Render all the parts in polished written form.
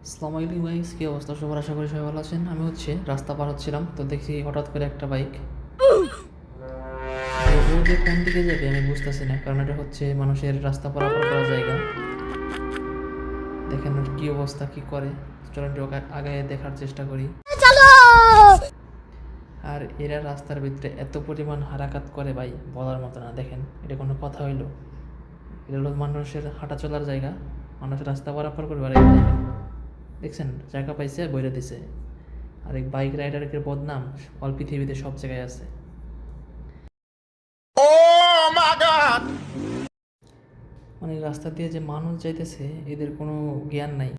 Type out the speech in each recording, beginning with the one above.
আসসালামু আলাইকুম গাইস, কী অবস্থা সবার? আশা করি সবাই ভালো আছেন। আমি রাস্তা পার হচ্ছিলাম, তো দেখছি হঠাৎ করে একটা বাইক। ও যে কোন দিকে যাবে আমি বুঝতেছি না, কারণ এটা মানুষের রাস্তা পারাপার করার জায়গা। দেখেন ওর কী অবস্থা, কী করে। চলেন একটু আগে দেখার চেষ্টা করি। আর এরা রাস্তার ভিতরে এত পরিমাণ হারাকাত করে ভাই, বলার মতো না। দেখেন, এটা কোনো কথা হইলো? এটা হলো মানুষের হাঁটা চলার জায়গা, মানুষের রাস্তা পারাপার করবে। আর দেখেন, দেখছেন জায়গা পাইছে বইরে দিছে। আর এই বাইক রাইডারের বদনাম অল পৃথিবীতে সব জায়গায় আছে। মানে রাস্তা দিয়ে যে মানুষ যাইতেছে, এদের কোনো জ্ঞান নাই।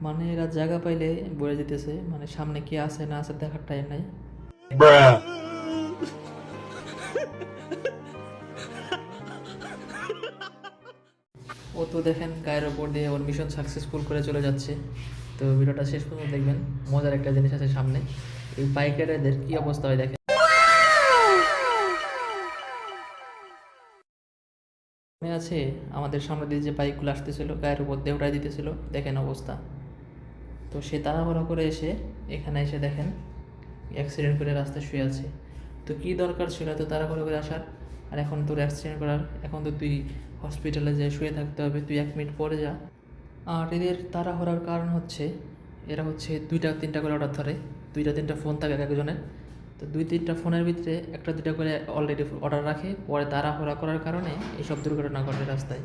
মানে এরা জায়গা পাইলে বয়ে যেতেছে, মানে সামনে কি আছে না আছে দেখার টাইম নাই। ও তো দেখেন গায়ের ওপর দিয়ে ওর মিশন সাকসেসফুল করে চলে যাচ্ছে। তো ভিডিওটা শেষ পর্যন্ত দেখবেন, মজার একটা জিনিস আছে সামনে। এই বাইক রাইডারদের কি অবস্থা হয় দেখেন। মনে আছে আমাদের সামনে দিয়ে যে বাইকগুলো আসতেছিল, গায়ের উপর দিয়ে উঠাই দিতেছিল, দেখেন অবস্থা। তো সে তাড়াহুড়ো করে এসে এখানে এসে দেখেন অ্যাক্সিডেন্ট করে রাস্তায় শুয়ে আছে। তো কী দরকার ছিল এত তাড়াহুড়ো করে আসার? আর এখন তোর অ্যাক্সিডেন্ট করার, এখন তো তুই হসপিটালে যেয়ে শুয়ে থাকতে হবে, তুই 1 মিনিট পরে যা। আর এদের তাড়াহুড়ার কারণ এরা দুইটা তিনটা করে অর্ডার ধরে, দুইটা তিনটা ফোন থাকে এক একজনের। তো দুই তিনটা ফোনের ভিতরে একটা দুইটা করে অলরেডি অর্ডার রাখে, পরে তাড়াহুড়া করার কারণে এইসব দুর্ঘটনা ঘটে রাস্তায়।